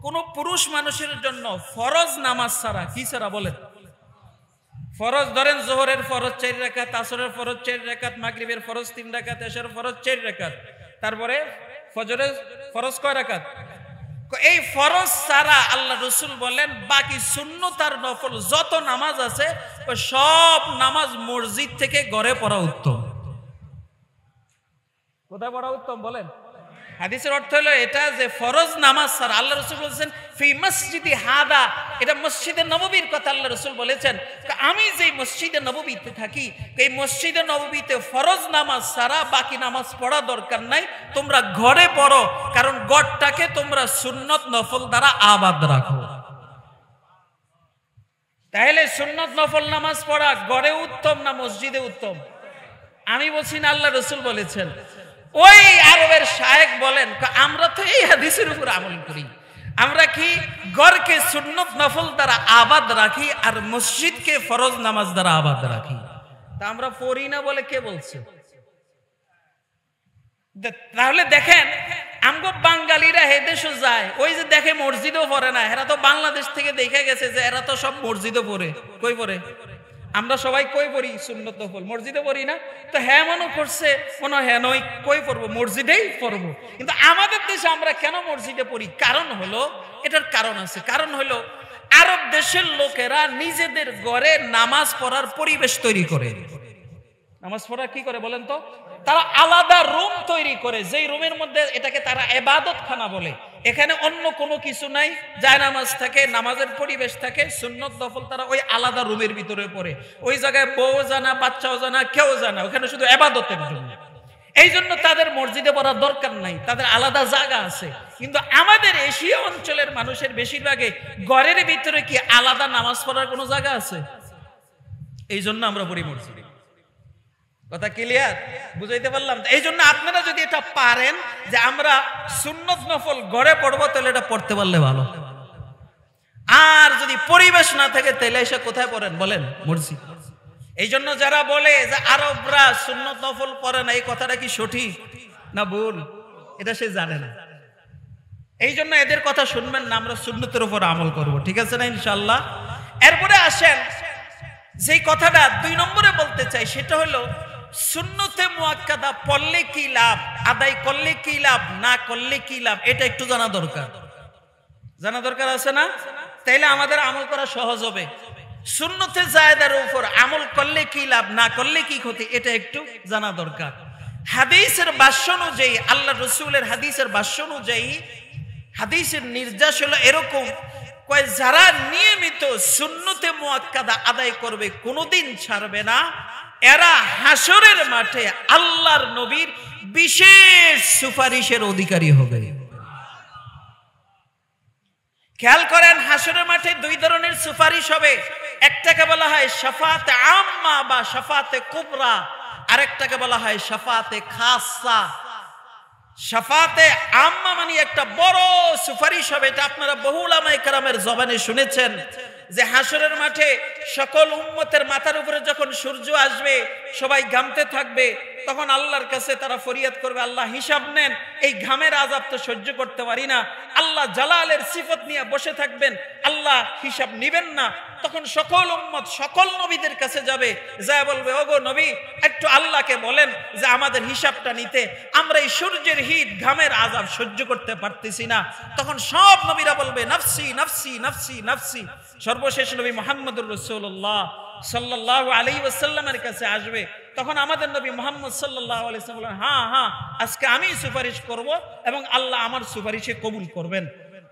কোন পুরুষ মানুষের জন্য ফরজ নামাজ ছাড়া, কি ছাড়া বলেন, ফরজ ধরেন জোহরের ফরজ 4 রাকাত, আসরের ফরজ 4 রাকাত, মাগরিবের ফরজ 3 রাকাত, এশার ফরজ 4 রাকাত, তারপরে ফজরের ফরজ কয় রাকাত? এই ফরজ ছাড়া আল্লাহ রাসূল বলেন বাকি সুন্নত আর নফল যত নামাজ আছে সব নামাজ মসজিদ থেকে ঘরে পড়া উত্তম। কোথায় পড়া উত্তম বলেন? হাদিসের অর্থ হলো এটা যে ফরজ নামাজ ছাড়া, আল্লাহ রাসূল বলেছেন ফি মসজিদি হাদা, এটা মসজিদে নববীর কথা আল্লাহ রাসূল বলেছেন। আমি যেই মসজিদে নববীতে থাকি এই মসজিদে নববীতে ফরজ নামাজ ছাড়া বাকি নামাজ পড়া দরকার নাই, তোমরা ঘরে পড়ো, কারণ ঘরটাকে তোমরা সুন্নত নফল দ্বারা আবাদ রাখো। তাহলে সুন্নত নফল নামাজ পড়া ঘরে উত্তম না মসজিদে উত্তম? আমি বলছি না, আল্লাহ রাসূল বলেছেন। ওই আরবের শায়েখ বলেন আমরা তো এই হাদিসের উপর আমল করি, আমরা কি ঘরকে সুন্নত নফল দ্বারা আবাদ রাখি আর মসজিদকে ফরজ নামাজ দ্বারা আবাদ রাখি। তা আমরা পড়ি না বলে কে বলছে? তাহলে দেখেন আমগো বাঙালিরা এদেশও যায়, ওই যে দেখে মসজিদও পড়ে না, এরা তো বাংলাদেশ থেকে দেখে গেছে যে এরা তো সব মসজিদও পড়ে। কই পড়ে? আমরা সবাই কই পড়ি? সুন্নত নফল মসজিদে পড়ি না। তো হ্যাঁ মনে করছে মনে হ্যাঁ নয় কই পড়বো? মসজিদেই পড়বো। কিন্তু আমাদের দেশে আমরা কেন মসজিদে পড়ি? কারণ হলো, এটার কারণ আছে। কারণ হলো আরব দেশের লোকেরা নিজেদের ঘরে নামাজ পড়ার পরিবেশ তৈরি করে। নামাজ পড়া কি করে বলেন তো? তারা আলাদা রুম তৈরি করে, যেই রুমের মধ্যে এটাকে তারা ইবাদত খানা বলে। এখানে অন্য কোনো কিছু নাই, যায় নামাজ থাকে, নামাজের পরিবেশ থাকে, সুন্নত নফল তারা ওই আলাদা রুমের ভিতরে পড়ে। ওই জায়গায় বউ জানা, বাচ্চাও জানা, কেউ জানা, ওখানে শুধু ইবাদতের জন্য। এই জন্য তাদের মসজিদে পড়ার দরকার নাই, তাদের আলাদা জায়গা আছে। কিন্তু আমাদের এশিয়া অঞ্চলের মানুষের বেশিরভাগে ঘরের ভিতরে কি আলাদা নামাজ পড়ার কোনো জায়গা আছে? এই জন্য আমরা পড়ি মসজিদে। কথা ক্লিয়ার? বুঝাইতে পারলাম? এই জন্য আপনারা যদি এটা পারেন যে আমরা সুন্নত নফল ঘরে পড়বো, তাহলে এটা পড়তে পারলে ভালো। আর যদি পরিবেশ না থাকে তাহলে এসে কোথায় পড়েন বলেন? মসজিদ। এই জন্য যারা বলে যে আরবরা সুন্নত নফল পড়ে না, এই কথাটা কি সঠিক না ভুল এটা সে জানে না। এই জন্য এদের কথা শুনবেন না, আমরা সুন্নতের উপর আমল করব, ঠিক আছে না ইনশাআল্লাহ? এরপরে আসেন যেই কথাটা 2 নম্বরে বলতে চাই, সেটা হলো সুন্নতে মুআক্কাদা পড়লে কি লাভ, আদায় করলে কি লাভ, না করলে কি লাভ, এটা একটু জানা দরকার। জানা দরকার আছে না? তাইলে আমাদের আমল করা সহজ হবে। সুন্নতে জায়েদার উপর আমল করলে কি লাভ, না করলে কি ক্ষতি, এটা একটু জানা দরকার। হাদিসের ভাষ্য অনুযায়ী, আল্লাহ রাসূলের হাদিসের ভাষ্য অনুযায়ী হাদিসের নির্দেশ হলো এরকম, কয় যারা নিয়মিত সুন্নতে মুআক্কাদা আদায় করবে, কোনোদিন ছাড়বে না, এরা হাসরের মাঠে আল্লাহর নবীর বিশেষ সুপারিশের অধিকারী হবে। খেয়াল করেন, হাসরের মাঠে 2 ধরনের সুপারিশ হবে। একটাকে বলা হয় শাফাতে আম্মা বা শাফাতে কুবরা, আরেকটাকে বলা হয় শাফাতে খাসা। শাফাতে আম্মা মানে একটা বড় সুপারিশ হবে। এটা আপনারা বহু উলামায়ে কেরামের জবানে শুনেছেন যে হাসরের মাঠে সকল উম্মতের মাথার উপরে যখন সূর্য আসবে, সবাই ঘামতে থাকবে, তখন আল্লাহর কাছে তারা ফরিয়াদ করবে, আল্লাহ হিসাব নেন, এই ঘামের আযাব তো সহ্য করতে পারি না। আল্লাহ জালালের সিফত নিয়ে বসে থাকবেন, আল্লাহ হিসাব নিবেন না। তখন সকল উম্মত সকল নবীদের কাছে যাবে, যা বলবে, ওগো নবী, একটু আল্লাহকে বলেন যে আমাদের হিসাবটা নিতে, আমরা এই সূর্যের হিট ঘামের আযাব সহ্য করতে পারতেছি না। তখন সব নবীরা বলবে, নাফসি নাফসি নাফসি নাফসি। সর্বশেষ নবী মুহাম্মদুর রাসূলুল্লাহ সাল্লাল্লাহু আলাইহি ওয়াসাল্লামের কাছে আসবে। তখন আমাদের নবী মুহাম্মদ সাল্লাল্লাহু আলাইহি ওয়াসাল্লাম বলেন, হ্যাঁ হ্যাঁ, আজকে আমি সুপারিশ করব এবং আল্লাহ আমার সুপারিশে কবুল করবেন।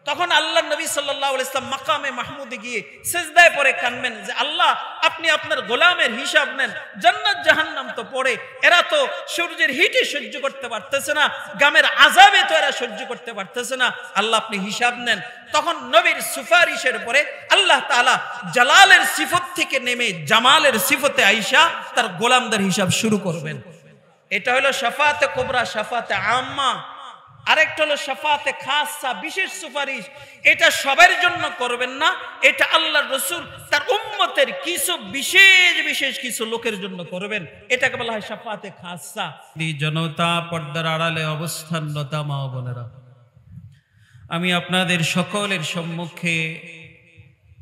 তখন আল্লাহ নবী সাল্লাল্লাহু আলাইহি ওয়াসাল্লাম মাকামে মাহমুদে গিয়ে সিজদায় পড়ে কাঁদবেন যে আল্লাহ, আপনি আপনার গোলামের হিসাব নেন, জান্নাত জাহান্নাম তো পড়ে, এরা তো সূর্যের হিটে সহ্য করতে পারতেছে না, ঘামের আযাবে তো এরা সহ্য করতে পারতেছে না, আল্লাহ আপনি হিসাব নেন। তখন নবীর সুপারিশের পরে আল্লাহ তাআলা জালালের সিফত থেকে নেমে জামালের সিফতে আইসা তার গোলামদের হিসাব শুরু করবেন। এটা হলো শাফাতে কুবরা, শাফাতে আম্মা। আরেকটা হলো শাফাতে খাসা, বিশেষ সুপারিশ। এটা সবার জন্য করবেন না, এটা আল্লাহর রাসূল তার উম্মতের কিছু বিশেষ বিশেষ কিছু লোকের জন্য করবেন, এটাকে বলা হয় শাফাতে খাসা। জনতা, পর্দার আড়ালে অবস্থানরত মা ও বোনেরা, আমি আপনাদের সকলের সম্মুখে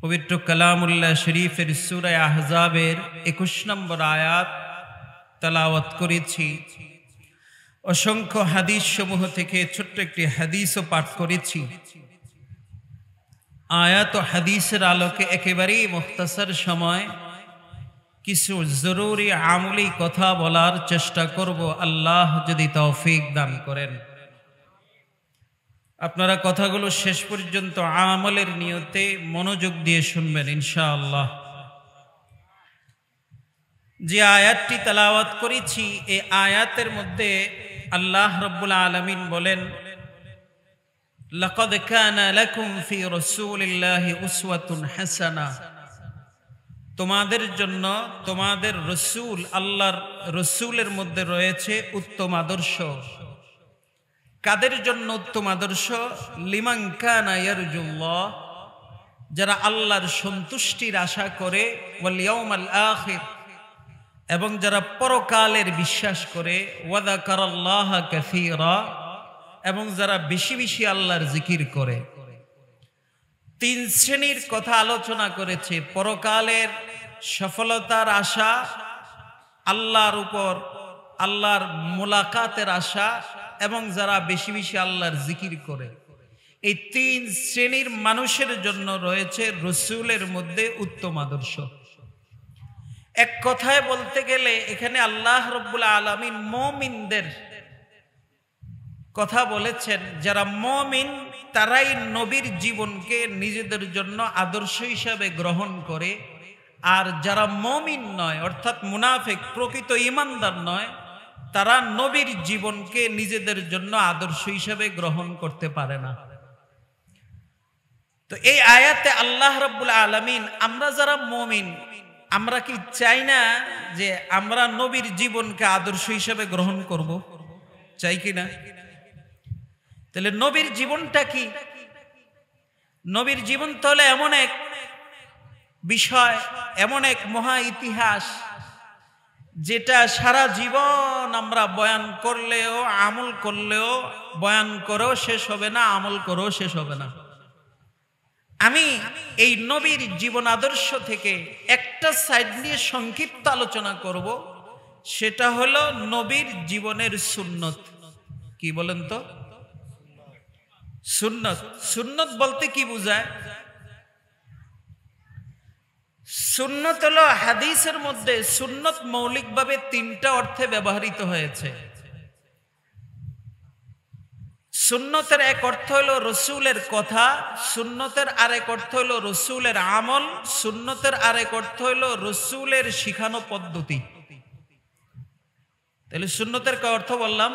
পবিত্র কালামুল্লাহ শরীফের সূরা আহজাবের 21 নম্বর আয়াত তেলাওয়াত করেছি। অসংখ্য হাদিস সমূহ থেকে ছোট্ট একটি হাদিসও পাঠ করেছি। আয়াত ও হাদিসের আলোকে একেবারেই মুখতাসার সময় কিছু জরুরি আমলি কথা বলার চেষ্টা করব, আল্লাহ যদি তৌফিক দান করেন। আপনারা কথাগুলো শেষ পর্যন্ত আমলের নিয়তে মনোযোগ দিয়ে শুনবেন ইনশাআল্লাহ। যে আয়াতটি তেলাওয়াত করেছি এই আয়াতের মধ্যে আল্লাহ রাব্বুল আলামিন বলেন, লাকাদ কানা লাকুম ফি রাসূলিল্লাহি উসওয়াতুন হাসানা। তোমাদের জন্য তোমাদের রসূল, আল্লাহর রসূলের মধ্যে রয়েছে উত্তম আদর্শ। কাদের জন্য উত্তম আদর্শ? লিমান কানা ইয়ারজুল্লাহ, যারা আল্লাহর সন্তুষ্টির আশা করে, ওয়াল ইয়াউমাল আখির, এবং যারা পরকালের বিশ্বাস করে, ওয়া যাকারাল্লাহা কাসীরা, এবং যারা বেশি বেশি আল্লাহর জিকির করে। তিন শ্রেণীর কথা আলোচনা করেছে: পরকালের সফলতার আশা, আল্লাহর উপর আল্লাহর মুলাকাতের আশা, এবং যারা বেশি বেশি আল্লাহর জিকির করে। এই তিন শ্রেণীর মানুষের জন্য রয়েছে রসূলের মধ্যে উত্তম আদর্শ। এক কথায় বলতে গেলে এখানে আল্লাহ রাব্বুল আলামিন মুমিনদের কথা বলেছেন। যারা মুমিন তারাই নবীর জীবনকে নিজেদের জন্য আদর্শ হিসাবে গ্রহণ করে, আর যারা মুমিন নয় অর্থাৎ মুনাফিক, প্রকৃত ঈমানদার নয়, তারা নবীর জীবনকে নিজেদের জন্য আদর্শ হিসাবে গ্রহণ করতে পারে না। তো এই আয়াতে আল্লাহ রাব্বুল আলামিন, আমরা যারা মুমিন, আমরা কি চাই না যে আমরা নবীর জীবনকে আদর্শ হিসাবে গ্রহণ করব? চাই কি না? তাহলে নবীর জীবনটা কি? নবীর জীবন তো হলো এমন এক বিষয়, এমন এক মহা ইতিহাস, যেটা সারা জীবন আমরা বয়ান করলেও, আমল করলেও, বয়ান করেও শেষ হবে না, আমল করেও শেষ হবে না। আমি এই নবীর জীবন আদর্শ থেকে একটা সাইড নিয়ে সংক্ষিপ্ত আলোচনা করব, সেটা হলো নবীর জীবনের সুন্নত। কি বলেন তো? সুন্নত। সুন্নত বলতে কি বোঝায়? সুন্নত হলো হাদিসের মধ্যে সুন্নত মৌলিকভাবে তিনটা অর্থে ব্যবহৃত হয়েছে। সুন্নতের এক অর্থ হলো রসূলের কথা, সুন্নতের আরেক অর্থ হলো রসূলের আমল, সুন্নতের আরেক অর্থ হলো রসূলের শিখানো পদ্ধতি। তাহলে সুন্নতের কয় অর্থ বললাম?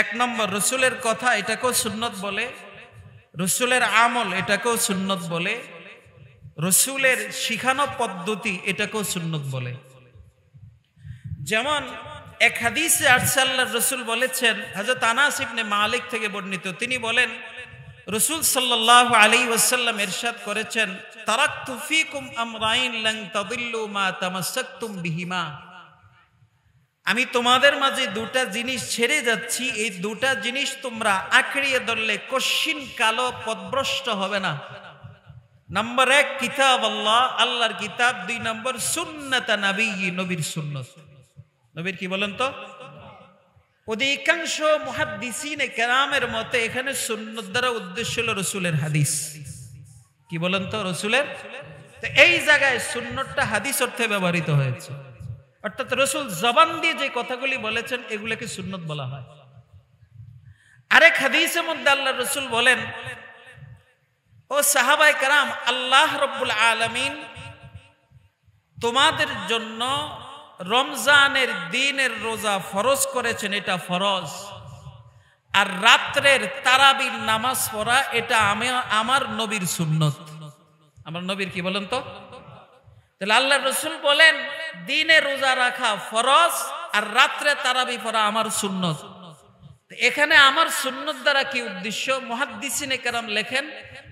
এক নম্বর, রসূলের কথা, এটাকেও সুন্নত বলে। রসূলের আমল, এটাকেও সুন্নত বলে। রসূলের শিখানো পদ্ধতি, এটাকেও সুন্নত বলে। যেমন এক হাদিসে আল্লাহর রসূল বলেছেন, হযরত আনাস ইবনে মালিক থেকে বর্ণিত, তিনি বলেন রসূল সাল্লাল্লাহু আলাইহি ওয়াসাল্লাম ইরশাদ করেছেন, তারাকতু ফীকুম আমরাইন লান তাদিল্লু মা তামাসসাকতুম বিহিমা। আমি তোমাদের মাঝে দুটা জিনিস ছেড়ে যাচ্ছি, এই দুটা জিনিস তোমরা আঁকড়িয়ে ধরলে কশিন কালো পথভ্রষ্ট হবে না। নাম্বার এক, কিতাব আল্লাহ, আল্লাহর কিতাব। দুই নম্বর, সুন্নাত নবী, নবীর সুন্নত। নবীর কি বলেন তো? অধিকাংশ মুহাদ্দিসিনে কেরামের মতে এখানে সুন্নত দ্বারা উদ্দেশ্য হলো রসূলের হাদিস। কি বলেন তো? রসূলের। তো এই জায়গায় সুন্নতটা হাদিস অর্থে ব্যবহৃত হয়েছে, অর্থাৎ রসূল জবান দিয়ে যে কথাগুলি বলেছেন এগুলোকে সুন্নত বলা হয়। আরেক হাদিসের মধ্যে আল্লাহ রসূল বলেন, ও সাহাবায়ে কেরাম, আল্লাহ রাব্বুল আলামিন তোমাদের জন্য রমজানের দিনের রোজা ফরজ করেছেন, এটা ফরজ। আর রাত্রের তারাবির নামাজ পড়া, এটা আমার নবীর সুন্নত। আমার নবীর কি বলেন তো? তাহলে আল্লাহ রসূল বলেন দিনে রোজা রাখা ফরজ, আর রাত্রে তারাবি পড়া আমার সুন্নত। এখানে আমার সুন্নত দ্বারা কি উদ্দেশ্য? মুহাদ্দিসিনে কেরাম লেখেন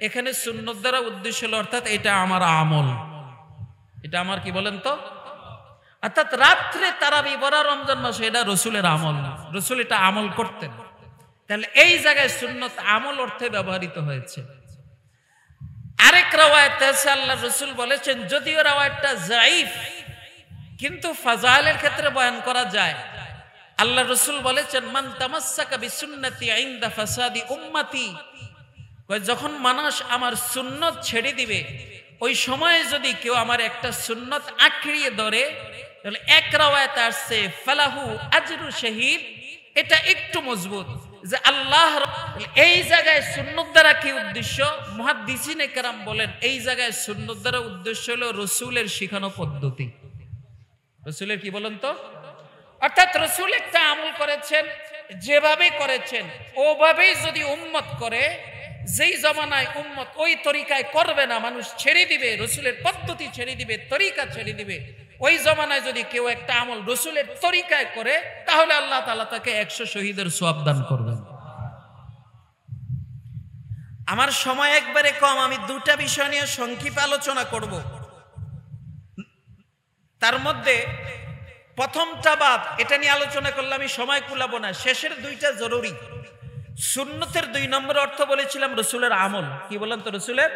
এখানে সুন্নত দ্বারা উদ্দেশ্য হলো, অর্থাৎ এটা আমার আমল, এটা আমার কি বলেন তো? অর্থাৎ রাত্রে তারাবি পড়া রমজান মাসে এটা রসূলের আমল না, রসূল এটা আমল করতেন। তাহলে এই জায়গায় সুন্নত আমল অর্থে ব্যবহৃত হয়েছে। আরেক রাওয়ায়াতে আছে আল্লাহ রাসূল বলেছেন, যদিও রাওয়ায়াতটা যায়ীফ কিন্তু ফাজাইলের ক্ষেত্রে বয়ান করা যায়। আল্লাহ রাসূল বলেছেন, মান তামাসসাকা বিসুন্নতি ইনদা ফাসাদি উম্মতি, যখন মানুষ আমার সুন্নত ছেড়ে দিবে ওই সময়ে যদি কেউ আমার একটা সুন্নত আঁকড়িয়ে ধরে, তাহলে এক রাওয়ায়াতে আসছে ফালাহু আজরু শহীদ, এটা একটু মজবুত যে আল্লাহ। এই জায়গায় সুন্নত দ্বারা কি উদ্দেশ্য? মুহাদ্দিসিনে কেরাম বলেন এই জায়গায় সুন্নত দ্বারা উদ্দেশ্য হলো রসুলের শিখানো পদ্ধতি। রসুলের কি বলেন তো, অর্থাৎ রসুল একটা আমল করেছেন, যেভাবে করেছেন ওভাবেই যদি উম্মত করে, যেই জমানায় উম্মত ওই তরিকায় করবে না, মানুষ ছেড়ে দিবে, রসুলের পদ্ধতি ছেড়ে দিবে, তরিকা ছেড়ে দিবে, ওই জমানায় যদি কেউ একটা আমল রসুলের তরিকায় করে, তাহলে আল্লাহ তাআলা তাকে 100 শহীদের সওয়াব দান করবেন। আমার সময় একবারে কম, আমি দুটা বিষয় নিয়ে সংক্ষিপ্ত আলোচনা করব। তার মধ্যে প্রথমটা বাদ, এটা নিয়ে আলোচনা করলে আমি সময় কুলাবো না, শেষের দুইটা জরুরি। সুন্নতের 2 নম্বর অর্থ বলেছিলাম রসুলের আমল। কি বলেন তো, রসুলের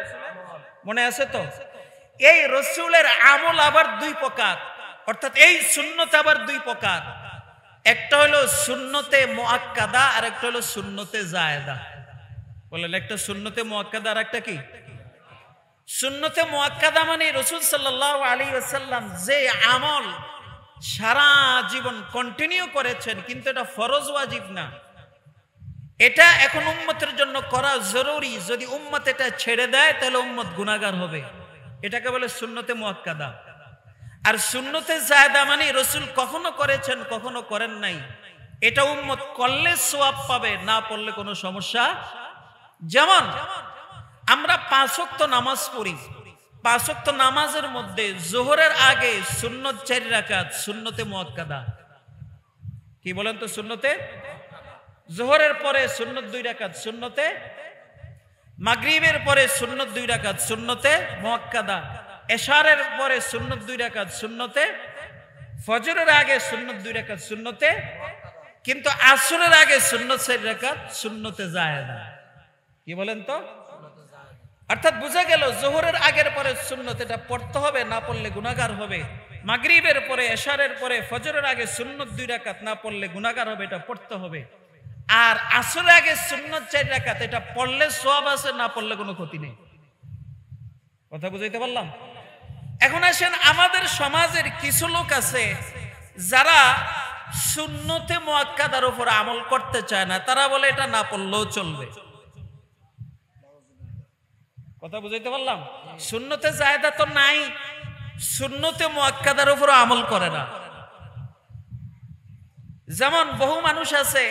মনে আছে তো? এই রসুলের আমল আবার 2 প্রকার, অর্থাৎ এই সুন্নত আবার 2 প্রকার। একটা হলো সুন্নতে মুআক্কাদা আর একটা হলো সুন্নতে জায়েদা। বলেন, একটা সুন্নতে মুআক্কাদা আর একটা কি? সুন্নতে মুআক্কাদা মানে রাসূল সাল্লাল্লাহু আলাইহি ওয়াসাল্লাম যে আমল সারা জীবন কন্টিনিউ করেছেন, কিন্তু এটা ফরজ ওয়াজিব না, এটা এখন উম্মতের জন্য করা জরুরি। যদি উম্মত এটা ছেড়ে দেয় তাহলে উম্মত গুনাহগার হবে, এটাকে বলে সুন্নতে মুআক্কাদা। আর সুন্নতে জায়েদা মানে রাসূল কখনো করেছেন কখনো করেন নাই, এটা উম্মত করলে সওয়াব পাবে, না পড়লে কোনো সমস্যা। যেমন আমরা 5 ওয়াক্ত নামাজ পড়ি, 5 ওয়াক্ত নামাজের মধ্যে যোহরের আগে সুন্নত 4 রাকাত সুন্নতে মুআক্কাদা। কি বলেন তো, সুন্নতে। যোহরের পরে সুন্নত 2 রাকাত সুন্নতে, মাগরিবের পরে সুন্নত 2 রাকাত সুন্নতে মুআক্কাদা, এশারের পরে সুন্নত 2 রাকাত সুন্নতে, ফজরের আগে সুন্নত 2 রাকাত সুন্নতে, কিন্তু আসরের আগে সুন্নত 4 রাকাত সুন্নতে জায়েদা। কি বলেন তো, অর্থাৎ বোঝা গেল যোহরের আগের পরে সুন্নত এটা পড়তে হবে, না পড়লে গুনাহগার হবে। মাগরিবের পরে এশারের পরে ফজরের আগে সুন্নত 2 রাকাত না পড়লে গুনাহগার হবে, এটা পড়তে হবে। আর আসরের আগে সুন্নত 4 রাকাত, এটা পড়লে সওয়াব আছে, না পড়লে কোনো ক্ষতি নেই। কথা বুঝাইতে পারলাম? এখন আসেন, আমাদের সমাজের কিছু লোক আছে যারা সুন্নতে মুআক্কাদার উপর আমল করতে চায় না, তারা বলে এটা না পড়লেও চলবে। কথা বুঝাইতে পারলাম? সুন্নতে জায়েদা তো নাই, সুন্নতে মুআক্কাদার উপর আমল করে না। যেমন বহু মানুষ আছে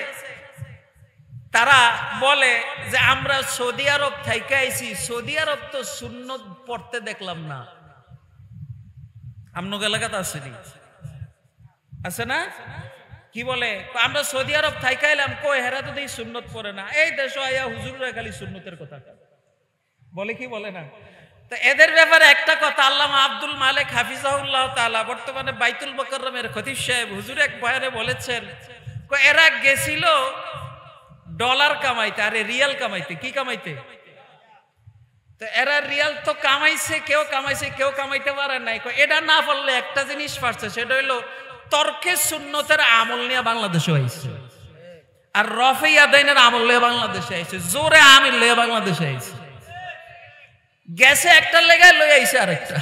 তারা বলে যে আমরা সৌদি আরব থেকে আইছি, সৌদি আরব তো সুন্নত পড়তে দেখলাম না। আমনগ এলাকাতে আছে না? কি বলে, আমরা সৌদি আরব থেকে এলাম, কই হেরা তো দেখি সুন্নত পড়ে না, এই দেশ আইয়া হুজুররা খালি সুন্নতের কথা বলে, কি বলে না? তো এদের ব্যাপারে একটা কথা, আল্লামা আব্দুল মালিক হাফিজাহুল্লাহ তাআলা বর্তমানে বাইতুল মুকাররমের খতিব সাহেব হুজুর এক বয়ানে বলেছেন, এরা গেছিল ডলার কামাইতে, আরে রিয়াল কামাইতে। কি কামাইতে? তো এরা রিয়াল তো কামাইছে, কেউ কামাইছে কেউ কামাইতে পারে নাই। এটা না পারলে একটা জিনিস পারছে, সেটা হইলো তর্কে সুন্নতের আমল নিয়ে বাংলাদেশে আইছে, আর রফে ইয়াদাইনের আমল নিয়ে বাংলাদেশে আইছে, জোরে আমির নিয়ে বাংলাদেশে আইছে। গেছে একটা লেগে লই আইছে আরেকটা।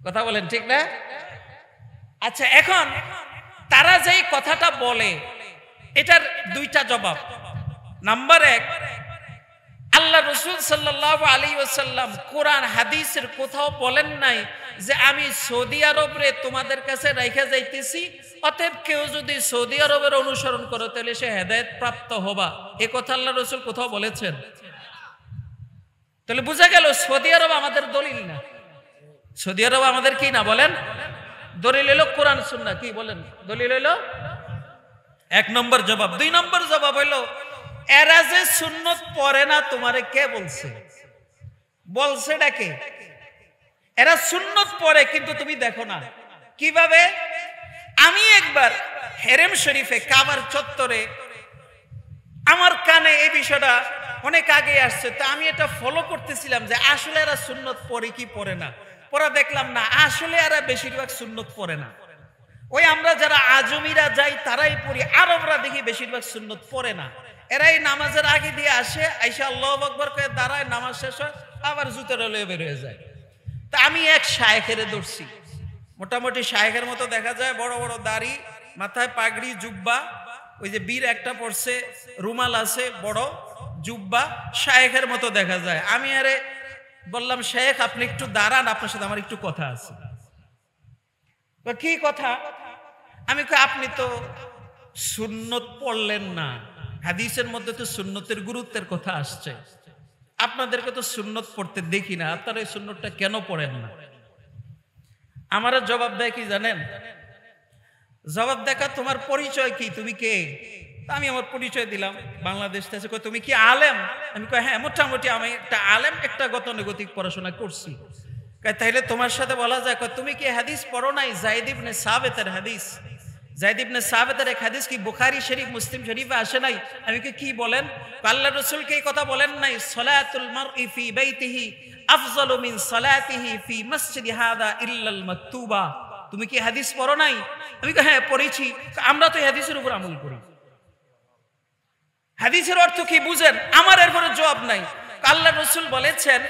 কথা বলেন ঠিক না? আচ্ছা, এখন তারা যেই কথাটা বলে এটার 2টা জবাব। নাম্বার 1, আল্লাহ রাসূল সাল্লাল্লাহু আলাইহি ওয়াসাল্লাম কোরআন হাদিসের কোথাও বলেন নাই যে আমি সৌদি আরবে তোমাদের কাছে রাইখা যাইতেছি, অতএব কেউ যদি সৌদি আরবের অনুসরণ করে তাহলে সে হেদায়েত প্রাপ্ত হবা। এই কথা আল্লাহ রাসূল কোথাও বলেছেন? তাহলে বোঝা গেল সৌদি আরব আমাদের দলিল না। সৌদি আরব আমাদের কি না বলেন? দলিল হইল কোরআন সুন্নাহ। কি বলেন? দলিল হইল 1 নম্বর জবাব। 2 নম্বর জবাব হইল, এরা যে সুন্নত পড়ে না তোমারে কে বলছে? বলছে ডাকে, এরা সুন্নত পড়ে কিন্তু তুমি দেখো না। কিভাবে? আমি একবার হেরেম শরীফে কাবার চত্বরে আমার কানে এই বিষয়টা অনেক আগে আসছে, তো আমি এটা ফলো করতেছিলাম যে আসলে এরা সুন্নত পড়ে কি পড়ে না। পরে দেখলাম না, আসলে এরা বেশিরভাগ সুন্নত পড়ে না। ওই আমরা যারা আজমিরা যাই তারাই পড়ি, আরবরা দেখি বেশিরভাগ সুন্নত পড়ে না। এরাই নামাজের আগে দিয়ে আসে, আইসা আল্লাহু আকবার করে দাঁড়ায়, নামাজ শেষ হয়, আবার জুতোটা লয়ে বের হয়ে যায়। তা আমি এক শায়েখের ধরছি, মোটামুটি শায়েখের মতো দেখা যায়, বড় বড় দাড়ি, মাথায় পাগড়ি, জুব্বা, ওই যে বীর একটা পড়ছে, রুমাল আছে, বড় জুব্বা, শায়েখের মতো দেখা যায়। আমি আরে বললাম, শায়েখ আপনি একটু দাঁড়ান, আপনার সাথে আমার একটু কথা আছে। কি কথা? আমি কই, আপনি তো সুন্নত পড়লেন না, হাদিসের মধ্যে তো সুন্নতের গুরুত্বের কথা আসছে, আপনাদেরকে তো সুন্নত পড়তে দেখি না, আপনারা এই সুন্নতটা কেন পড়েন না? আমার জবাব দেয় কি জানেন? জবাব দেখা, তোমার পরিচয় কি, তুমি কে? আমি আমার পরিচয় দিলাম, বাংলাদেশ থেকে। কই তুমি কি আলেম? আমি কই হ্যাঁ, মোটামুটি আমি একটা আলেম, একটা গতানুগতিক পড়াশোনা করছি। কই তাইলে তোমার সাথে বলা যায়, কই তুমি কি হাদিস পড়ো নাই? যায়েদ ইবনে সাবিতের হাদিস, যায়েদ ইবনে সাবিতের এক হাদিস কি বুখারী শরীফ, মুসলিম শরীফে আসে নাই? আমি কি বলেন? আল্লাহর রাসূল কি এই কথা বলেন নাই? সালাতুল মারই ফি বাইতিহি আফজালু মিন সালাতিহি ফি মসজিদি হাদা ইল্লাল মাকতুবা। তুমি কি হাদিস পড়ো নাই? আমি কই হ্যাঁ পড়েছি। আমরা তো এই হাদিসের উপর আমল করি। হাদিসের অর্থ কি বুঝেন? আমার এরপরে জবাব নাই। আল্লাহর রাসূল বলেছেন,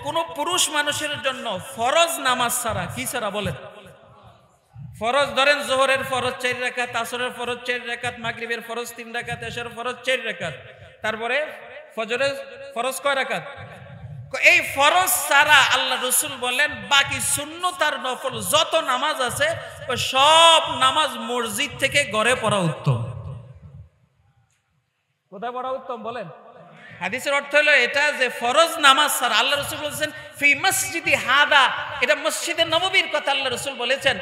কোন পুরুষ মানুষের জন্য ফরজ নামাজ ছাড়া, কি ছাড়া বলেন? ফরজ ধরেন, যোহরের ফরজ 4 রাকাত, আসরের ফরজ 4 রাকাত, মাগরিবের ফরজ 3 রাকাত, এশারের ফরজ 4 রাকাত, তারপরে ফজরের ফরজ কয় রাকাত? এই ফরজ ছাড়া আল্লাহ রাসূল বলেন বাকি সুন্নত আর নফল যত নামাজ আছে সব নামাজ মসজিদ থেকে ঘরে পড়া উত্তম। কোথায় পড়া উত্তম বলেন? হাদিসের অর্থ হলো এটা যে ফরজ নামাজ ছাড়া, আল্লাহ রাসূল বলেছেন ফি মসজিদি হাদা, এটা মসজিদে নববীর কথা আল্লাহ রাসূল বলেছেন।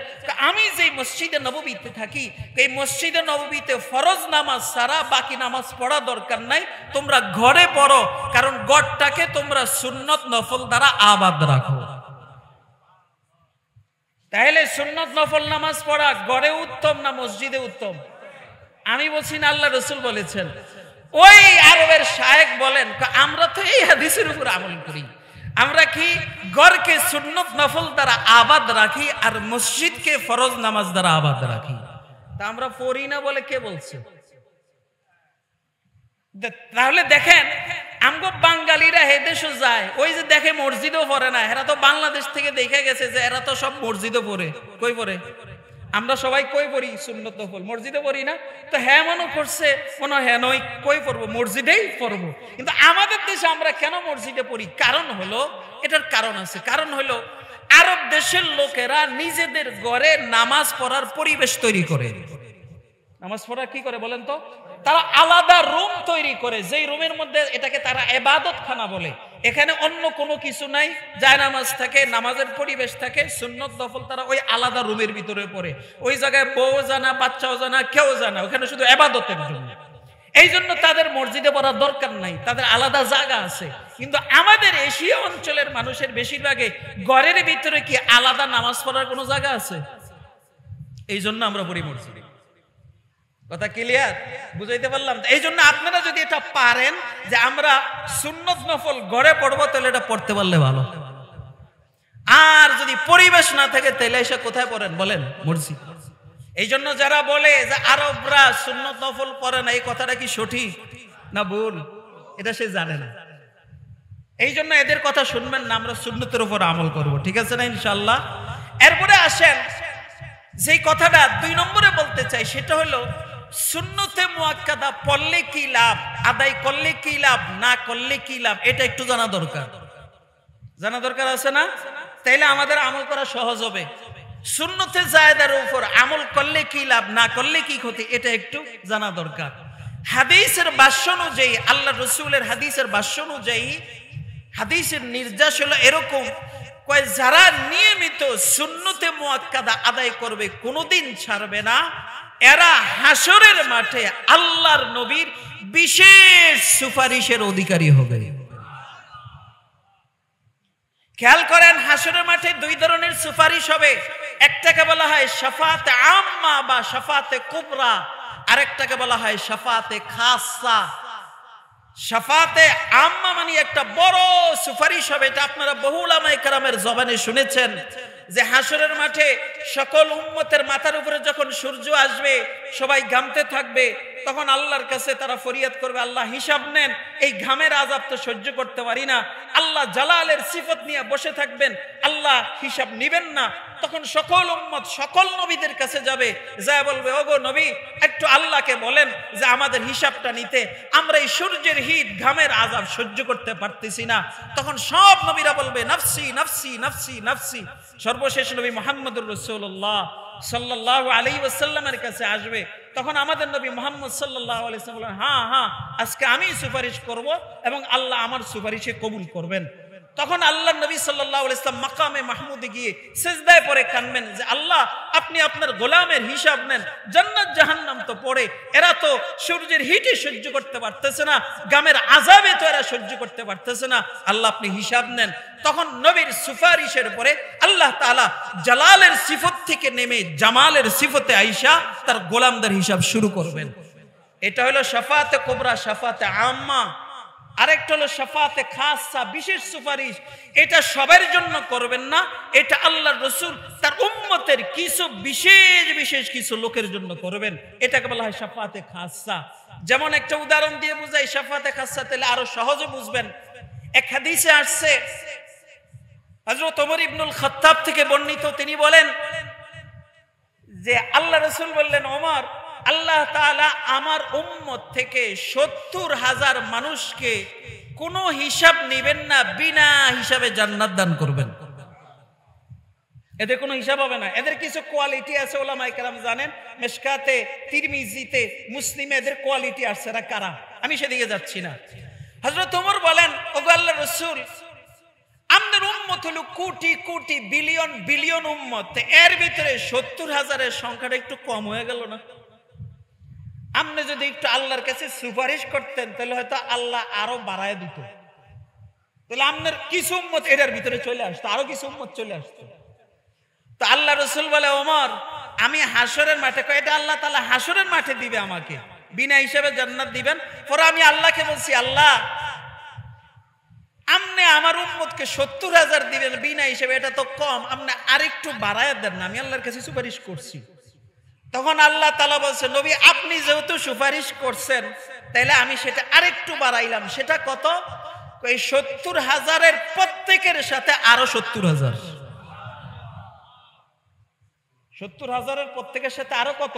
আমি যে মসজিদে নববীতে থাকি, এই মসজিদে নববীতে ফরজ নামাজ ছাড়া বাকি নামাজ পড়া দরকার নাই, তোমরা ঘরে পড়ো, কারণ ঘরটাকে তোমরা সুন্নত নফল দ্বারা আবাদ রাখো। তাহলে সুন্নত নফল নামাজ পড়া ঘরে উত্তম না মসজিদে উত্তম? আমি বলছি না, আল্লাহ রাসূল বলেছেন। ওই আরবের শায়েখ বলেন, আমরা তো এই হাদিসের উপর আমল করি, আমরা কি ঘরকে সুন্নত নফল দ্বারা আবাদ রাখি আর মসজিদকে ফরজ নামাজ দ্বারা আবাদ রাখি। তা আমরা পড়ি না বলে কে বলছে? তাহলে দেখেন, আমগো বাঙালিরা হে দেশে যায়, ওই যে দেখে মসজিদও পড়ে না, এরা তো বাংলাদেশ থেকে দেখে গেছে যে এরা তো সব মসজিদও পড়ে। কই পড়ে? আমরা সবাই কই পড়ি? সুন্নত নফল মসজিদে পড়ি না? তো হ্যাঁ মনে করছে, মনে হ্যাঁ নয়, কই পড়বো? মসজিদেই পড়বো। কিন্তু আমাদের দেশে আমরা কেন মসজিদে পড়ি? কারণ হলো, এটার কারণ আছে। কারণ হলো আরব দেশের লোকেরা নিজেদের ঘরে নামাজ পড়ার পরিবেশ তৈরি করে। নামাজ পড়া কি করে বলেন তো? তারা আলাদা রুম তৈরি করে, যেই রুমের মধ্যে এটাকে তারা ইবাদত খানা বলে। এখানে অন্য কোনো কিছু নাই, যায় নামাজ থাকে, নামাজের পরিবেশ থাকে, সুন্নত নফল তারা ওই আলাদা রুমের ভিতরে পড়ে। ওই জায়গায় বউ জানা, বাচ্চাও জানা, কেউ জানা, ওখানে শুধু ইবাদতের জন্য। এই জন্য তাদের মসজিদে পড়ার দরকার নাই, তাদের আলাদা জায়গা আছে। কিন্তু আমাদের এশিয়া অঞ্চলের মানুষের বেশিরভাগে ঘরের ভিতরে কি আলাদা নামাজ পড়ার কোনো জায়গা আছে? এই জন্য আমরা পড়ি মসজিদে। কথা ক্লিয়ার? বুঝাইতে পারলাম? এই জন্য আপনারা যদি এটা পারেন যে আমরা সুন্নত নফল ঘরে পড়বো, তাহলে এটা পড়তে পারলে ভালো। আর যদি পরিবেশ না থাকে, তাহলে এসে কোথায় পড়েন বলেন? মসজিদ। এই জন্য যারা বলে যে আরবরা সুন্নত নফল পড়ে না, এই কথাটা কি সঠিক না ভুল? এটা সে জানে না। এই জন্য এদের কথা শুনবেন না, আমরা সুন্নতের উপর আমল করব, ঠিক আছে না ইনশাআল্লাহ? এরপরে আসেন যেই কথাটা 2 নম্বরে বলতে চাই, সেটা হলো সুন্নতে মুআক্কাদা পড়লে কি লাভ, আদায় করলে কি লাভ, না করলে কি লাভ, এটা একটু জানা দরকার। জানা দরকার আছে না? তাইলে আমাদের আমল করা সহজ হবে। সুন্নতে জায়েদার উপর আমল করলে কি লাভ, না করলে কি ক্ষতি, এটা একটু জানা দরকার। হাদিসের ভাষ্য অনুযায়ী, আল্লাহ রাসূলের হাদিসের ভাষ্য অনুযায়ী, হাদিসের নির্দেশ হলো এরকম, কয় যারা নিয়মিত সুন্নতে মুআক্কাদা আদায় করবে, কোনোদিন ছাড়বে না, এরা হাসরের মাঠে আল্লাহর নবীর বিশেষ সুপারিশের অধিকারী হবে। খেয়াল করেন, হাসরের মাঠে 2 ধরনের সুপারিশ হবে। একটাকে বলা হয় শাফাআতে আম্মা বা শাফাআতে কুবরা, আরেকটাকে বলা হয় শাফাআতে খাসা। শাফাতে আম্মা মানে একটা বড় সুপারিশ হবে। এটা আপনারা বহু উলামায়ে কেরামের জবানে শুনেছেন যে হাসরের মাঠে সকল উম্মতের মাথার উপরে যখন সূর্য আসবে, সবাই ঘামতে থাকবে, তখন আল্লাহর কাছে তারা ফরিয়াদ করবে, আল্লাহ হিসাব নেন, এই ঘামের আযাব তো সহ্য করতে পারি না। আল্লাহ জালালের সিফত নিয়ে বসে থাকবেন, আল্লাহ হিসাব নিবেন না। তখন সকল উম্মত সকল নবীদের কাছে যাবে, যায় বলবে, ওগো নবী, একটু আল্লাহকে বলেন যে আমাদের হিসাবটা নিতে, আমরা এই সূর্যের হিট ঘামের আযাব সহ্য করতে পারতেছি না। তখন সব নবীরা বলবে, নাফসি নাফসি নাফসি নাফসি। সর্বশেষ নবী মুহাম্মদুর রাসূলুল্লাহ সাল্লাল্লাহু আলাইহি ওয়াসাল্লামের কাছে আসবে। তখন আমাদের নবী মুহাম্মদ সাল্লাল্লাহু আলাইহি ওয়াসাল্লাম বলেন, হ্যাঁ হ্যাঁ, আজকে আমি সুপারিশ করব এবং আল্লাহ আমার সুপারিশে কবুল করবেন। তখন আল্লাহ নবী সাল্লাল্লাহু আলাইহি ওয়াসাল্লাম মাকামে মাহমুদে গিয়ে সিজদায় পড়ে কাঁদবেন যে আল্লাহ, আপনি আপনার গোলামের হিসাব নেন। জান্নাত জাহান্নাম তো পড়ে, এরা তো সূর্যের হিটে সহ্য করতে পারতেছে না, গামের আযাবে তো এরা সহ্য করতে পারতেছে না, আল্লাহ আপনি হিসাব নেন। তখন নবীর সুপারিশের পরে আল্লাহ তাআলা জালালের সিফত থেকে নেমে জামালের সিফতে আইসা তার গোলামদের হিসাব শুরু করবেন। এটা হলো শাফাতে কুবরা, শাফাতে আম্মা। আরেকটা হলো শাফাতে খাসা, বিশেষ সুপারিশ। এটা সবার জন্য করবেন না, এটা আল্লাহর রাসূল তার উম্মতের কিছু বিশেষ বিশেষ কিছু লোকের জন্য করবেন। এটাকে বলা হয় শাফাতে খাসা। যেমন একটা উদাহরণ দিয়ে বুঝাই শাফাতে খাসা, তাহলে আরো সহজে বুঝবেন। এক হাদিসে আসছে, হযরত ওমর ইবনুল খাত্তাব থেকে বর্ণিত, তিনি বলেন যে আল্লাহ রাসূল বললেন, ওমর, আল্লাহ তাআলা আমার উম্মত থেকে ৭০,০০০ মানুষকে কোনো হিসাব নেবেন না, বিনা হিসাবে জান্নাত দান করবেন। এদের কোনো হিসাব হবে না। এদের কিছু কোয়ালিটি আছে, উলামায়ে কেরাম জানেন, মিশকাতে, তিরমিজিতে, মুসলিমে এদের কোয়ালিটি আছে। এরা কারা? আমি সেদিকে যাচ্ছি না। হযরত ওমর বলেন, ওগো আল্লাহর রাসূল, আমাদের উম্মত হলো কোটি কোটি বিলিয়ন বিলিয়ন উম্মত, এর ভিতরে ৭০,০০০-এর সংখ্যাটা একটু কম হয়ে গেল না? আপনি যদি একটু আল্লাহর কাছে সুপারিশ করতেন, তাহলে হয়তো আল্লাহ আরো বাড়ায় দিত, তাহলে আপনার কিছু উম্মত এটার ভিতরে চলে আসতো, আরো কিছু উম্মত চলে আসতো। তো আল্লাহ রাসূল বলে, ওমর, আমি হাসরের মাঠে, এটা আল্লাহ তাআলা হাসরের মাঠে দিবে আমাকে, বিনা হিসাবে জান্নাত দিবেন। পরে আমি আল্লাহকে বলছি, আল্লাহ, আপনি আমার উম্মতকে ৭০,০০০ দিবেন বিনা হিসাবে, এটা তো কম, আপনি আরেকটু বাড়ায় দেন না, আমি আল্লাহর কাছে সুপারিশ করছি। তখন আল্লাহ তাআলা বলছে, নবী, আপনি যেহেতু সুপারিশ করছেন, তাইলে আমি সেটা আরেকটু বাড়াইলাম। সেটা কত? এই ৭০,০০০-এর প্রত্যেকের সাথে আরো ৭০,০০০। ৭০,০০০-এর প্রত্যেকের সাথে আরো কত?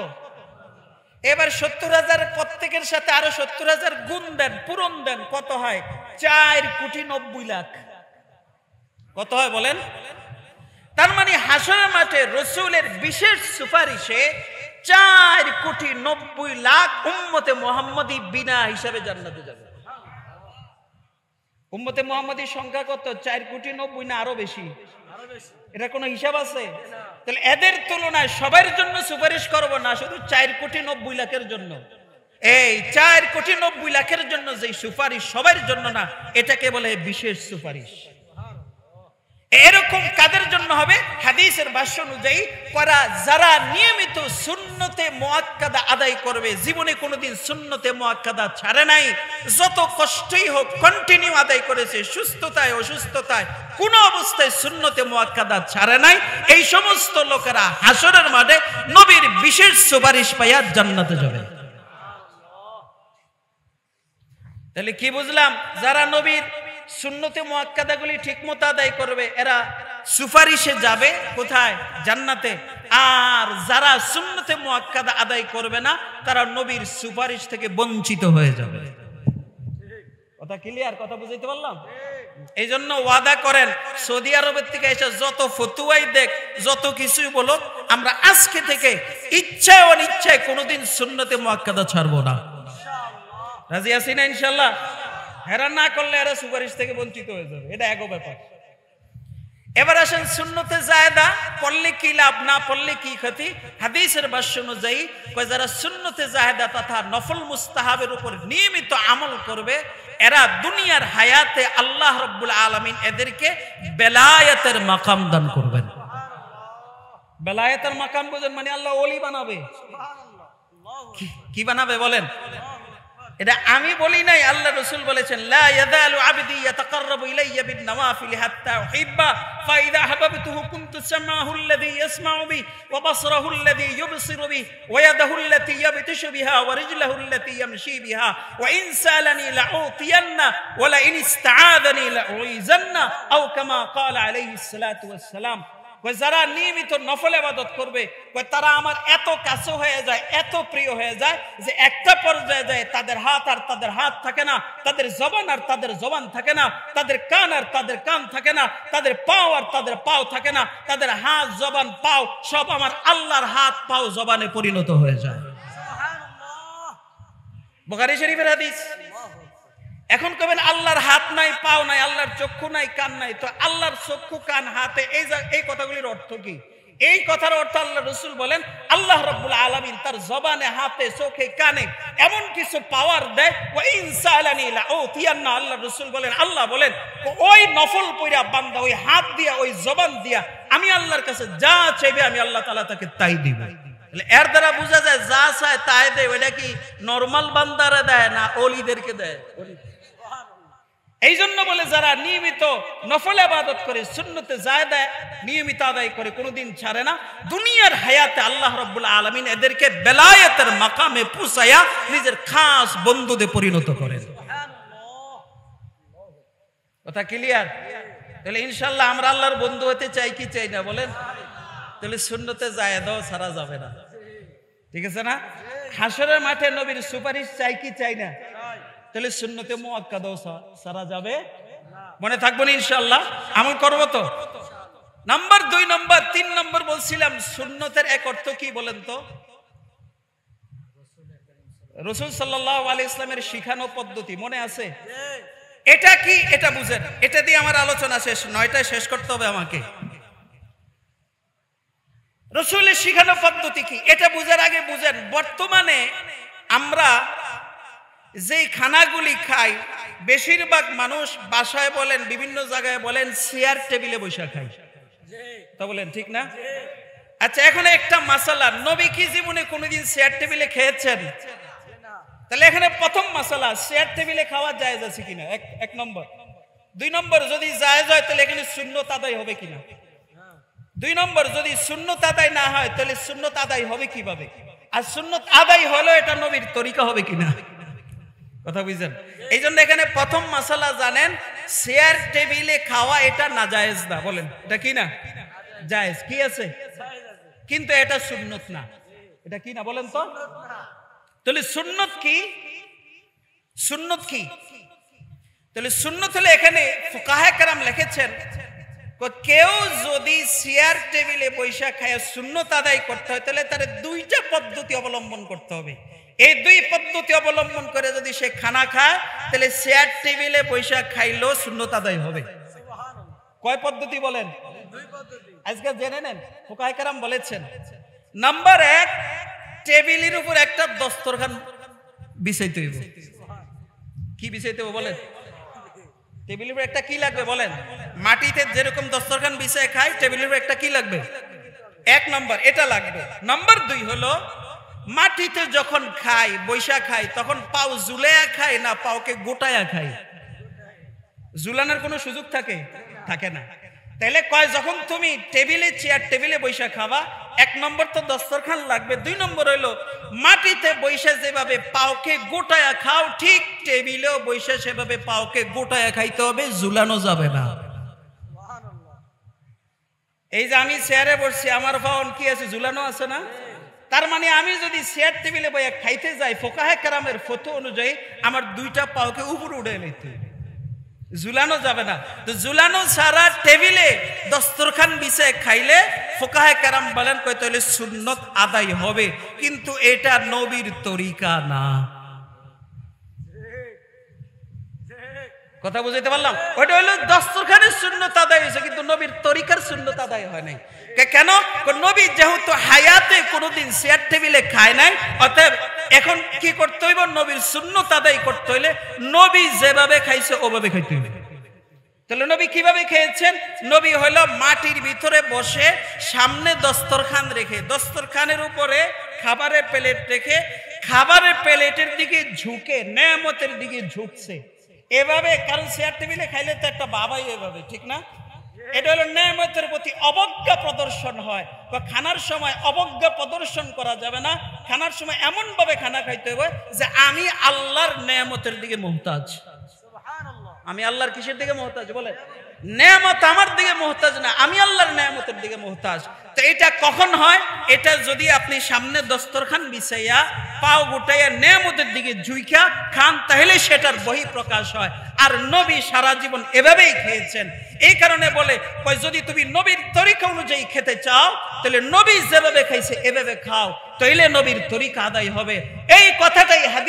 এবার ৭০,০০০ প্রত্যেকের সাথে আরো ৭০,০০০ গুণ দেন, পূরণ দেন, কত হয়? ৪,৯০,০০,০০০। কত হয় বলেন? তার মানে হাসরের মাঠে রাসূলের বিশেষ সুপারিশে ৪,৯০,০০,০০০ উম্মতে মুহাম্মাদি বিনা হিসাবে জান্নাতে যাবে। উম্মতে মুহাম্মাদির সংখ্যা কত? ৪,৯০,০০০ না আরো বেশি? এটা কোনো হিসাব আছে? তাহলে এদের তুলনায় সবার জন্য সুপারিশ করব না, শুধু ৪,৯০,০০,০০০-এর জন্য। এই ৪,৯০,০০,০০০-এর জন্য যে সুপারিশ সবার জন্য না, এটাকে বলে বিশেষ সুপারিশ। এরকম কাদের জন্য হবে? হাদিসের ভাষ্য অনুযায়ী যারা নিয়মিত সুন্নতে মুআক্কাদা আদায় করবে, জীবনে কোনোদিন সুন্নতে মুআক্কাদা ছাড়ে নাই, যত কষ্টই হোক কন্টিনিউ আদায় করেছে, সুস্থতায় অসুস্থতায় কোন অবস্থায় সুন্নতে মুআক্কাদা ছাড়ে নাই, এই সমস্ত লোকেরা হাসরের মাঠে নবীর বিশেষ সুপারিশ পাইয়া জান্নাতে যাবে। তাহলে কি বুঝলাম? যারা নবীর সুন্নতে মুআক্কাদাগুলি ঠিকমতো আদায় করবে, এরা সুপারিশে যাবে কোথায়? জান্নাতে। আর যারা সুন্নতে মুআক্কাদা আদায় করবে না, তারা নবীর সুপারিশ থেকে বঞ্চিত হয়ে যাবে। কথা ক্লিয়ার? কথা বুঝাইতে পারলাম? এই জন্য ওয়াদা করেন, সৌদি আরবের থেকে এসে যত ফতুয়াই দেখ, যত কিছুই বলুক, আমরা আজকে থেকে ইচ্ছায় অনিচ্ছায় কোনোদিন সুন্নতে মুআক্কাদা ছাড়বো না। রাজি আছি না ইনশাআল্লাহ? হেরা না করলে এরা সুপারিশ থেকে বঞ্চিত হয়ে যাবে, এটা এক ব্যাপার। এবার আসেন সুন্নতে জায়েদা পড়লে কি লাভ, না পড়লে কি ক্ষতি? হাদিসের ভাষ্য অনুযায়ী যারা সুন্নতে জায়েদা তথা নফল মুস্তাহাবের উপর নিয়মিত আমল করবে, এরা দুনিয়ার হায়াতে আল্লাহ রাব্বুল আলামিন এদেরকে বেলায়েতের মাকাম দান করবেন। বেলায়েতের মাকাম বুঝেন? মানে আল্লাহ ওলি বানাবে। কি বানাবে বলেন? এটা আমি বলি নাই, আল্লাহ রাসূল বলেছেন, লা ইয়াযালু আবদি ইয়াতাকাররাবু ইলাইয়া বিন নওয়াফিল হাত্তা উহিব্বা ফাইদা হাবাবতুহু কুনতু সামাহু আল্লাযী ইয়াসমাউ বি ওয়া বাসরাহু আল্লাযী ইউবসিরু বি ওয়া ইয়াদাহু আল্লাতী ইয়াবতিশু বিহা ওয়া রিজলুহু আল্লাতী ইয়ামশি বিহা ওয়া ইন সালানি লাউতিয়ান্না ওয়া লা ইন ইসতাআযানি লাউইযান্না আও কামা ক্বালা আলাইহিস সালাতু ওয়াস সালাম। যারা নিয়মিত নফল ইবাদত করবে তারা আমার এত কাছে হয়ে যায়, এত প্রিয় হয়ে যায় যে একটা পর্যায়ে যায় তাদের হাত আর তাদের হাত থাকে না, তাদের জবান আর তাদের জবান থাকে না, তাদের কান আর তাদের কান থাকে না, তাদের পাও আর তাদের পাও থাকে না, তাদের হাত জবান পাও সব আমার আল্লাহর হাত পাও জবানে পরিণত হয়ে যায়। বুখারী শরীফের হাদিস। এখন কবেন আল্লাহর হাত নাই, পাও নাই, আল্লাহর চক্ষু নাই, কান নাই, তো আল্লাহর চক্ষু কান হাতে এই কথাগুলির অর্থ কি? এই কথার অর্থ আল্লাহ রাসূল বলেন আল্লাহ রাব্বুল আলামিন তার জবানে, হাতে, চোখে, কানে এমন কিছু পাওয়ার দেয়, ওয়া ইনসালানি লাউতিয়ান্না। আল্লাহ রাসূল বলেন, আল্লাহ বলেন ওই নফল পয়রা বান্দা ওই হাত দিয়া ওই জবান দিয়া আমি আল্লাহর কাছে যা চাইবে আমি আল্লাহ তাআলা তাকে তাই দিব। এর দ্বারা বোঝা যায় যা চায় তাই দেয়। ওইটা কি নরমাল বান্দারা দেয় না ওলিদেরকে দেয়? এই জন্য বলে যারা নিয়মিত নফল ইবাদত করে, সুন্নতে জায়েদা নিয়মিত আদায় করে, কোনোদিন ছাড়ে না, দুনিয়ার হায়াতে আল্লাহ রাব্বুল আলামিন এদেরকে বেলায়েতের মাকামে পৌঁছায়া নিজের খাস বন্ধুদের পরিণত করেন। কথা ক্লিয়ার? তাহলে ইনশাআল্লাহ আমরা আল্লাহর বন্ধু হতে চাই কি চাই না বলেন? তাহলে সুন্নতে জায়েদাও ছাড়া যাবে না, ঠিক আছে না? হাসরের মাঠে নবীর সুপারিশ চাই কি চাই না? তাহলে সুন্নতে মুআক্কাদাও সারা যাবে। মনে থাকবো না ইনশাআল্লাহ? আমল করব তো। নাম্বার 2, নাম্বার 3 নম্বর বলছিলাম সুন্নতের এক অর্থ কি বলেন তো? রাসূল সাল্লাল্লাহু আলাইহি ওয়াসাল্লামের শিখানো পদ্ধতি মনে আছে? এটা কি? এটা বুঝেন। এটা দিয়ে আমার আলোচনা শেষ, 9টায় শেষ করতে হবে আমাকে। রাসূলের শিখানো পদ্ধতি কি এটা বুঝার আগে বুঝেন, বর্তমানে আমরা যে খানাগুলি খাই বেশিরভাগ মানুষ বাসায় বলেন, বিভিন্ন জায়গায় বলেন, চেয়ার টেবিলে বসে খাই। তা বলেন ঠিক না? আচ্ছা, এখন একটা মাসালা, নবী কি জীবনে কোনোদিন চেয়ার টেবিলে খেয়েছেন? তাহলে এখানে প্রথম মাসালা, চেয়ার টেবিলে খাওয়া জায়েজ আছে কিনা, এক নম্বর। 2 নম্বর, যদি জায়েজ হয় তাহলে এখানে সুন্নত আদায় হবে কিনা। 2 নম্বর, যদি সুন্নত আদায় না হয় তাহলে সুন্নত আদায় হবে কিভাবে, আর সুন্নত আদায় হলো এটা নবীর তরিকা হবে কিনা। কথা বুঝছেন? এই জন্য এখানে প্রথম মাসালা জানেন, চেয়ার টেবিলে খাওয়া এটা নাজায়েজ না। বলেন এটা কি না? জায়েজ। কি আছে? কিন্তু এটা সুন্নত না। এটা কি না বলেন তো? তাহলে সুন্নত কি? সুন্নত কি? তাহলে সুন্নত হলে এখানে ফুকাহে কেরাম লিখেছেন, কেউ যদি চেয়ার টেবিলে বৈশা খায় সুন্নত আদায় করতে হয় তাহলে তার 2টা পদ্ধতি অবলম্বন করতে হবে। এই 2 পদ্ধতি অবলম্বন করে যদি সে খানা খায় তাহলে চেয়ার টেবিলে বৈশা খাইলেও সুন্নত আদায় হবে। কয় পদ্ধতি বলেন? 2 পদ্ধতি। আজকে জেনে নেন, ফুকাহে কেরাম বলেছেন, নাম্বার 1, টেবিলের উপর একটা দস্তরখান বিছাইতে হইব। কি বিছাইতে হবে বলেন? টেবিলের উপর একটা কি লাগবে বলেন? মাটিতে যেরকম দস্তরখান বিছায় খায় টেবিলের উপর একটা কি লাগবে? 1 নম্বর এটা লাগবে। নাম্বার 2 হলো মাটিতে যখন খাই, বৈশা খাই, তখন পাও ঝুলায়া খাই না পাওকে গোটায়া খাই? ঝুলানোর কোনো সুযোগ থাকে না। তাহলে কয় যখন তুমি টেবিলে, চেয়ার টেবিলে বৈশা খাবা, 1 নম্বর তো দস্তরখান লাগবে, 2 নম্বর হইলো মাটিতে বৈশা যেভাবে পাওকে গোটায়া খাও ঠিক টেবিলেও বৈশা সেভাবে পাওকে গোটায়া খাইতে হবে, ঝুলানো যাবে না। এই যে আমি চেয়ারে বসছি, আমার পাও কি আছে? ঝুলানো আছে না? তার মানে আমি যদি চেয়ার টেবিলে বইয়া খাইতে যাই, ফুকাহে কেরামের ফতোয়া অনুযায়ী আমার 2টা পাওকে উপরে উঠে নিতে, ঝুলানো যাবে না। তো ঝুলানো ছাড়া টেবিলে দস্তরখান বিছায় খাইলে ফুকাহে কেরাম বলেন কই তাহলে সুন্নত আদায় হবে, কিন্তু এটা নবীর তরিকা না। কথা বুঝাইতে পারলাম? ওইটা হলো দস্তরখানের সুন্নত আদায় হয়েছে, কিন্তু নবীর তরিকার সুন্নত আদায় হয় নাই। কেন? নবী যেহেতু হায়াতে কোনোদিন চেয়ার টেবিলে খায় নাই, অতএব এখন কি করতে হইব? নবীর সুন্নত আদায় করতে হইলে নবী যেভাবে খাইছে ওভাবে খাইতে হইবে। তাহলে নবী কিভাবে খেয়েছেন? নবী হলো মাটির ভিতরে বসে সামনে দস্তরখান রেখে, দস্তরখানের উপরে খাবারের প্লেট রেখে খাবারের প্লেটের দিকে ঝুঁকে নেয়ামতের দিকে ঝুঁকছে এভাবে, কারণ চেয়ার টেবিলে খাইলে তো একটা বাবাই এভাবে, ঠিক না? এটা হলো নেয়ামতের প্রতি অবজ্ঞা প্রদর্শন হয়। বা খানার সময় অবজ্ঞা প্রদর্শন করা যাবে না। খানার সময় এমন ভাবে খানা খাইতে হবে যে আমি আল্লাহর নেয়ামতের দিকে মুহতাজ। আমি আল্লাহর কিসের দিকে মুহতাজ বলে? নেয়ামত আমার দিকে মুহতাজ না, আমি আল্লাহর নেয়ামতের দিকে মুহতাজ। তো এটা কখন হয়? এটা যদি আপনি সামনে দস্তরখান বিছাইয়া পাও গুটাইয়া নেয়ামতের দিকে ঝুইকা খান, তাহলে সেটার বহিঃপ্রকাশ হয়। আর নবী সারা জীবন এভাবেই খেয়েছেন। এই কারণে বলে যদি তুমি নবীর তরিকা অনুযায়ী খেতে চাও, তাহলে নবী যেভাবে খাইছে এভাবে খাও, তাইলে নবীর তরিকা আদায় হবে। এই কথাটাই হাদিস